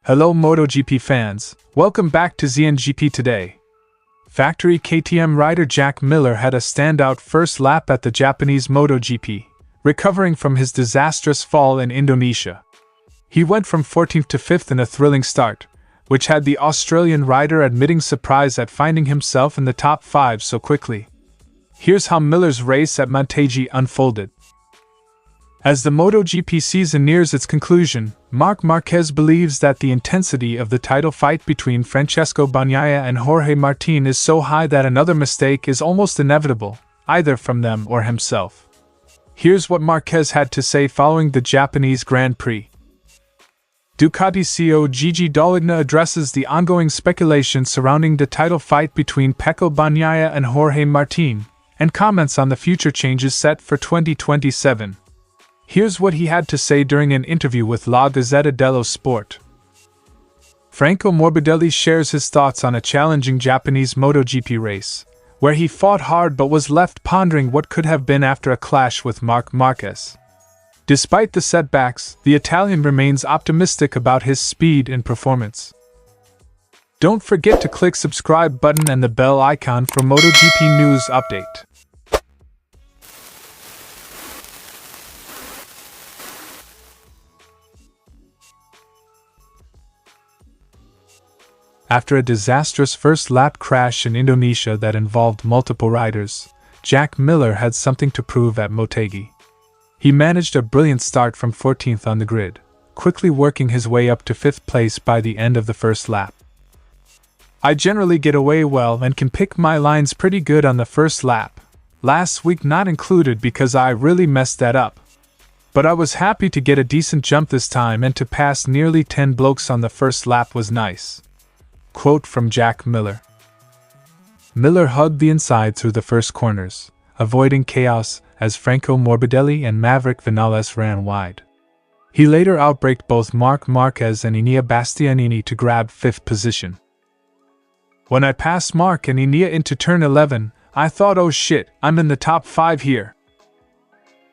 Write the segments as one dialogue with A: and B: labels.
A: Hello MotoGP fans, welcome back to ZNGP Today. Factory KTM rider Jack Miller had a standout first lap at the Japanese MotoGP, recovering from his disastrous fall in Indonesia. He went from 14th to 5th in a thrilling start, which had the Australian rider admitting surprise at finding himself in the top 5 so quickly. Here's how Miller's race at Montegi unfolded. As the MotoGP season nears its conclusion, Marc Marquez believes that the intensity of the title fight between Francesco Bagnaia and Jorge Martín is so high that another mistake is almost inevitable, either from them or himself. Here's what Marquez had to say following the Japanese Grand Prix. Ducati CEO Gigi Dall'Igna addresses the ongoing speculation surrounding the title fight between Pecco Bagnaia and Jorge Martín, and comments on the future changes set for 2027. Here's what he had to say during an interview with La Gazzetta dello Sport. Franco Morbidelli shares his thoughts on a challenging Japanese MotoGP race, where he fought hard but was left pondering what could have been after a clash with Marc Marquez. Despite the setbacks, the Italian remains optimistic about his speed and performance. Don't forget to click subscribe button and the bell icon for MotoGP news update. After a disastrous first-lap crash in Indonesia that involved multiple riders, Jack Miller had something to prove at Montegi. He managed a brilliant start from 14th on the grid, quickly working his way up to 5th place by the end of the first lap. I generally get away well and can pick my lines pretty good on the first lap, last week not included because I really messed that up. But I was happy to get a decent jump this time, and to pass nearly 10 blokes on the first lap was nice. Quote from Jack Miller. Miller hugged the inside through the first corners, avoiding chaos as Franco Morbidelli and Maverick Vinales ran wide. He later outbraked both Marc Marquez and Enea Bastianini to grab 5th position. When I passed Marc and Enea into turn 11, I thought, oh shit, I'm in the top 5 here.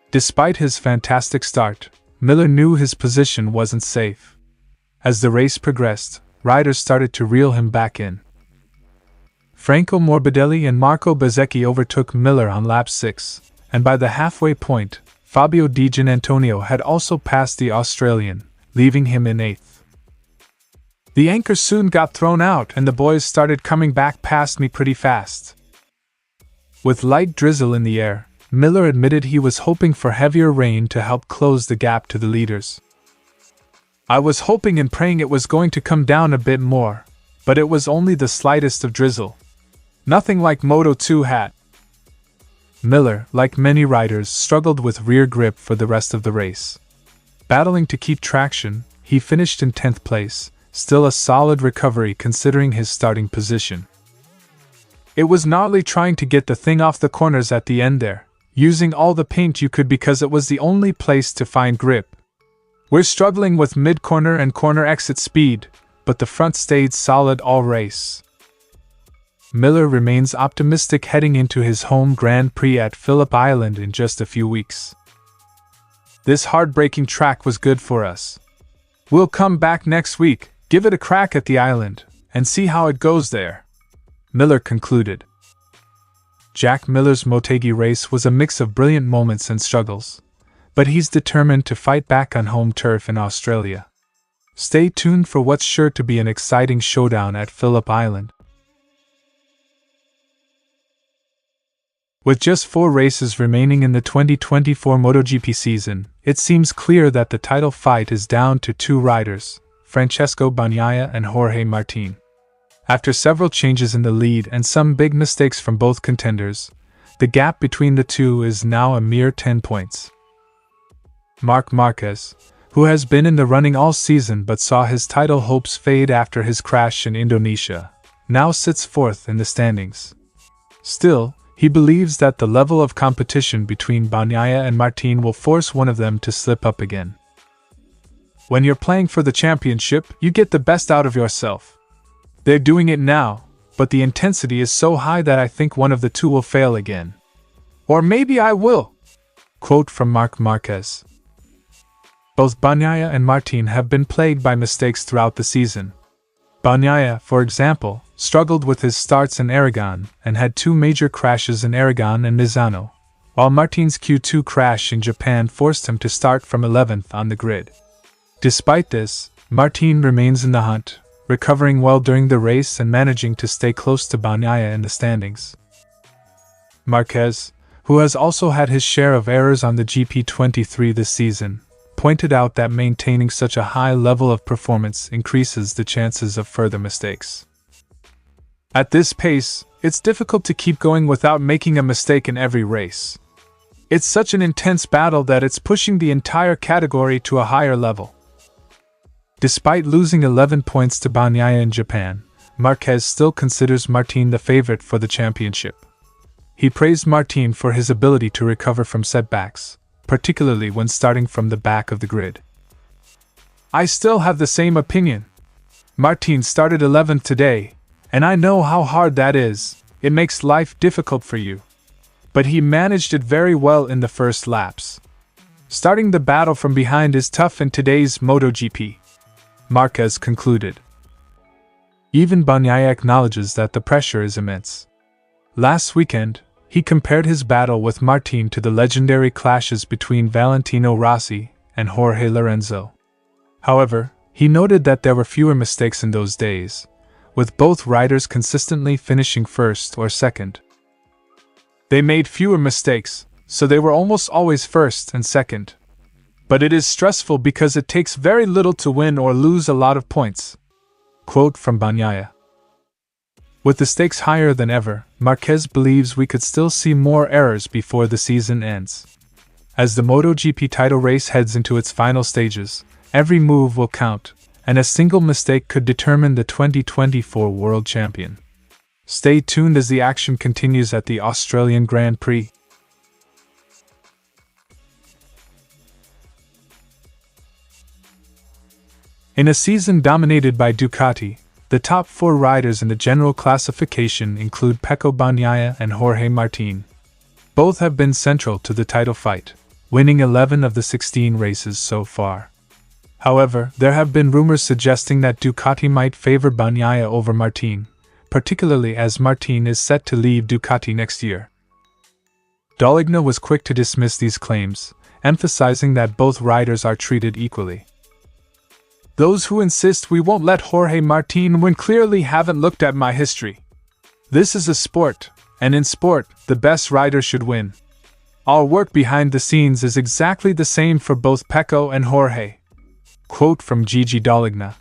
A: Despite his fantastic start, Miller knew his position wasn't safe. As the race progressed, riders started to reel him back in. Franco Morbidelli and Marco Bezzecchi overtook Miller on lap 6, and by the halfway point, Fabio Di Giannantonio had also passed the Australian, leaving him in 8th. The anchor soon got thrown out and the boys started coming back past me pretty fast. With light drizzle in the air, Miller admitted he was hoping for heavier rain to help close the gap to the leaders. I was hoping and praying it was going to come down a bit more, but it was only the slightest of drizzle. Nothing like Moto2 had. Miller, like many riders, struggled with rear grip for the rest of the race. Battling to keep traction, he finished in 10th place, still a solid recovery considering his starting position. It was gnarly trying to get the thing off the corners at the end there, using all the paint you could because it was the only place to find grip. We're struggling with mid-corner and corner exit speed, but the front stayed solid all race. Miller remains optimistic heading into his home Grand Prix at Phillip Island in just a few weeks. This heartbreaking track was good for us. We'll come back next week, give it a crack at the island, and see how it goes there, Miller concluded. Jack Miller's Montegi race was a mix of brilliant moments and struggles, but he's determined to fight back on home turf in Australia. Stay tuned for what's sure to be an exciting showdown at Phillip Island. With just 4 races remaining in the 2024 MotoGP season, it seems clear that the title fight is down to 2 riders, Francesco Bagnaia and Jorge Martín. After several changes in the lead and some big mistakes from both contenders, the gap between the two is now a mere 10 points. Marc Marquez, who has been in the running all season but saw his title hopes fade after his crash in Indonesia, now sits 4th in the standings. Still, he believes that the level of competition between Bagnaia and Martín will force one of them to slip up again. When you're playing for the championship, you get the best out of yourself. They're doing it now, but the intensity is so high that I think one of the two will fail again. Or maybe I will. Quote from Marc Marquez. Both Bagnaia and Martín have been plagued by mistakes throughout the season. Bagnaia, for example, struggled with his starts in Aragon and had two major crashes in Aragon and Misano, while Martín's Q2 crash in Japan forced him to start from 11th on the grid. Despite this, Martín remains in the hunt, recovering well during the race and managing to stay close to Bagnaia in the standings. Marquez, who has also had his share of errors on the GP23 this season, pointed out that maintaining such a high level of performance increases the chances of further mistakes. At this pace, it's difficult to keep going without making a mistake in every race. It's such an intense battle that it's pushing the entire category to a higher level. Despite losing 11 points to Bagnaia in Japan, Marquez still considers Martín the favorite for the championship. He praised Martín for his ability to recover from setbacks, particularly when starting from the back of the grid. "I still have the same opinion. Martín started 11th today, and I know how hard that is. It makes life difficult for you. But he managed it very well in the first laps. Starting the battle from behind is tough in today's Moto GP," Marquez concluded. Even Bagnaia acknowledges that the pressure is immense. Last weekend, he compared his battle with Martín to the legendary clashes between Valentino Rossi and Jorge Lorenzo. However, he noted that there were fewer mistakes in those days, with both riders consistently finishing first or second. "They made fewer mistakes, so they were almost always first and second. But it is stressful because it takes very little to win or lose a lot of points." Quote from Bagnaia. With the stakes higher than ever, Marquez believes we could still see more errors before the season ends. As the MotoGP title race heads into its final stages, every move will count, and a single mistake could determine the 2024 world champion. Stay tuned as the action continues at the Australian Grand Prix. In a season dominated by Ducati, the top four riders in the general classification include Pecco Bagnaia and Jorge Martín. Both have been central to the title fight, winning 11 of the 16 races so far. However, there have been rumors suggesting that Ducati might favor Bagnaia over Martín, particularly as Martín is set to leave Ducati next year. Dall'Igna was quick to dismiss these claims, emphasizing that both riders are treated equally. "Those who insist we won't let Jorge Martín win clearly haven't looked at my history. This is a sport, and in sport, the best rider should win. Our work behind the scenes is exactly the same for both Pecco and Jorge." Quote from Gigi Dall'Igna.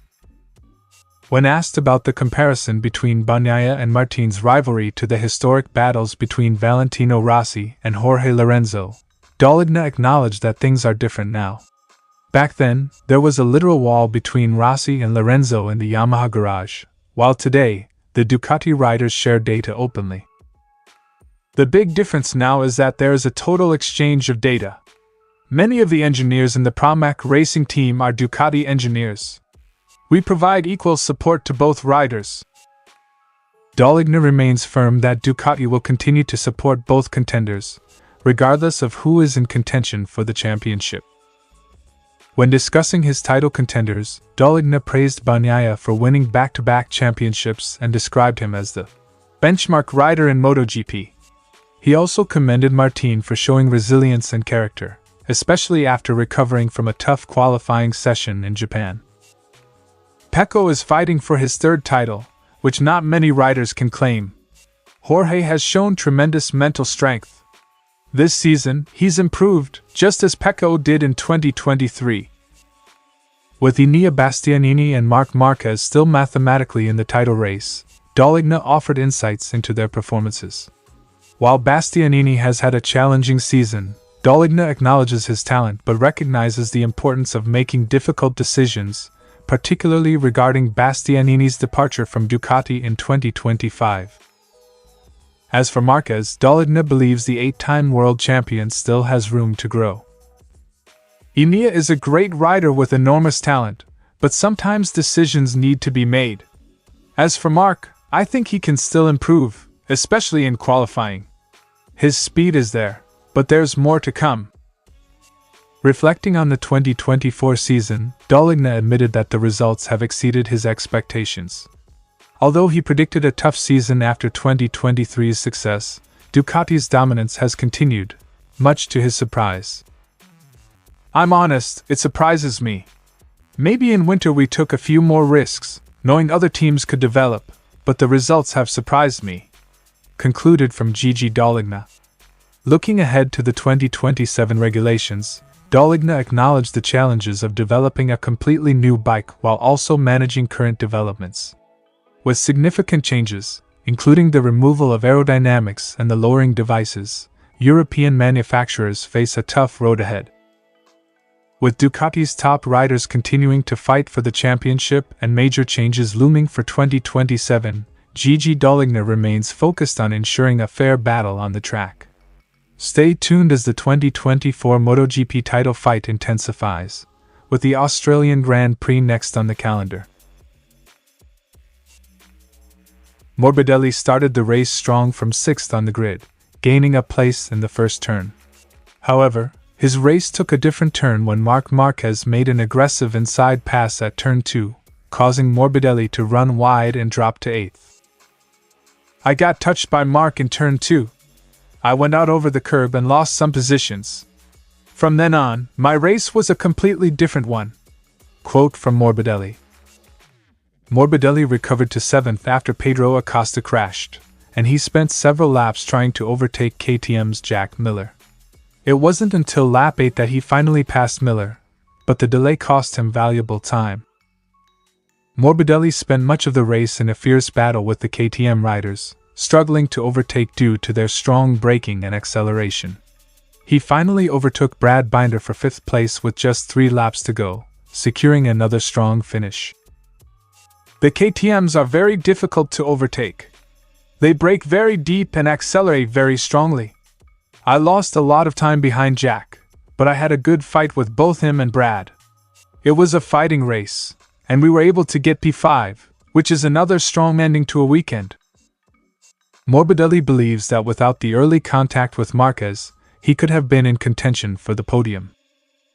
A: When asked about the comparison between Bagnaia and Martín's rivalry to the historic battles between Valentino Rossi and Jorge Lorenzo, Dall'Igna acknowledged that things are different now. Back then, there was a literal wall between Rossi and Lorenzo in the Yamaha garage, while today, the Ducati riders share data openly. "The big difference now is that there is a total exchange of data. Many of the engineers in the Pramac racing team are Ducati engineers. We provide equal support to both riders." Dall'Igna remains firm that Ducati will continue to support both contenders, regardless of who is in contention for the championship. When discussing his title contenders, Dall'Igna praised Bagnaia for winning back-to-back championships and described him as the benchmark rider in MotoGP. He also commended Martín for showing resilience and character, especially after recovering from a tough qualifying session in Japan. Pecco is fighting for his third title, which not many riders can claim. Jorge has shown tremendous mental strength. This season, he's improved, just as Pecco did in 2023. With Enea Bastianini and Marc Marquez still mathematically in the title race, Dall'Igna offered insights into their performances. While Bastianini has had a challenging season, Dall'Igna acknowledges his talent but recognizes the importance of making difficult decisions, particularly regarding Bastianini's departure from Ducati in 2025. As for Marquez, Dall'Igna believes the 8-time world champion still has room to grow. "Enea is a great rider with enormous talent, but sometimes decisions need to be made. As for Marc, I think he can still improve, especially in qualifying. His speed is there, but there's more to come." Reflecting on the 2024 season, Dall'Igna admitted that the results have exceeded his expectations. Although he predicted a tough season after 2023's success, Ducati's dominance has continued, much to his surprise. "I'm honest, it surprises me. Maybe in winter we took a few more risks, knowing other teams could develop, but the results have surprised me," concluded from Gigi Dall'Igna. Looking ahead to the 2027 regulations, Dall'Igna acknowledged the challenges of developing a completely new bike while also managing current developments. With significant changes, including the removal of aerodynamics and the lowering devices, European manufacturers face a tough road ahead. With Ducati's top riders continuing to fight for the championship and major changes looming for 2027, Gigi Dall'Igna remains focused on ensuring a fair battle on the track. Stay tuned as the 2024 MotoGP title fight intensifies, with the Australian Grand Prix next on the calendar. Morbidelli started the race strong from 6th on the grid, gaining a place in the first turn. However, his race took a different turn when Marc Marquez made an aggressive inside pass at turn 2, causing Morbidelli to run wide and drop to 8th. "I got touched by Marc in turn 2. I went out over the curb and lost some positions. From then on, my race was a completely different one." Quote from Morbidelli. Morbidelli recovered to 7th after Pedro Acosta crashed, and he spent several laps trying to overtake KTM's Jack Miller. It wasn't until lap 8 that he finally passed Miller, but the delay cost him valuable time. Morbidelli spent much of the race in a fierce battle with the KTM riders, struggling to overtake due to their strong braking and acceleration. He finally overtook Brad Binder for 5th place with just 3 laps to go, securing another strong finish. "The KTMs are very difficult to overtake. They brake very deep and accelerate very strongly. I lost a lot of time behind Jack, but I had a good fight with both him and Brad. It was a fighting race, and we were able to get P5, which is another strong ending to a weekend." Morbidelli believes that without the early contact with Marquez, he could have been in contention for the podium.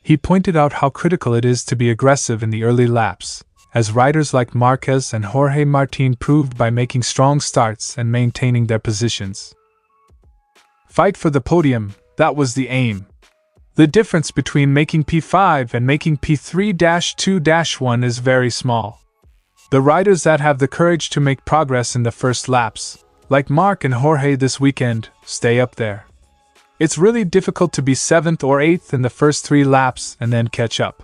A: He pointed out how critical it is to be aggressive in the early laps, as riders like Marquez and Jorge Martín proved by making strong starts and maintaining their positions. "Fight for the podium, that was the aim. The difference between making P5 and making P3-2-1 is very small. The riders that have the courage to make progress in the first laps, like Marc and Jorge this weekend, stay up there. It's really difficult to be 7th or 8th in the first 3 laps and then catch up."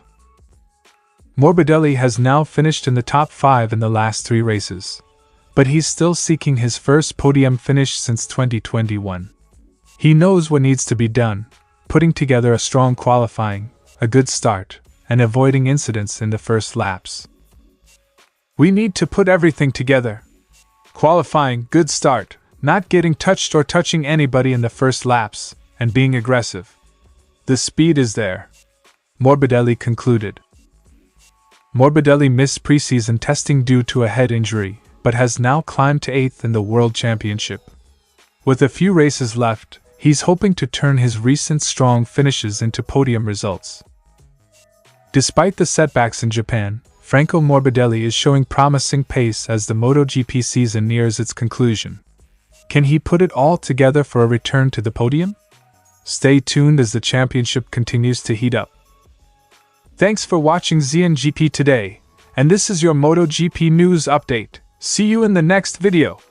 A: Morbidelli has now finished in the top 5 in the last 3 races, but he's still seeking his first podium finish since 2021. He knows what needs to be done, putting together a strong qualifying, a good start, and avoiding incidents in the first laps. "We need to put everything together. Qualifying, good start, not getting touched or touching anybody in the first laps, and being aggressive. The speed is there," Morbidelli concluded. Morbidelli missed preseason testing due to a head injury, but has now climbed to 8th in the World Championship. With a few races left, he's hoping to turn his recent strong finishes into podium results. Despite the setbacks in Japan, Franco Morbidelli is showing promising pace as the MotoGP season nears its conclusion. Can he put it all together for a return to the podium? Stay tuned as the championship continues to heat up. Thanks for watching ZNGP Today, and this is your MotoGP news update. See you in the next video.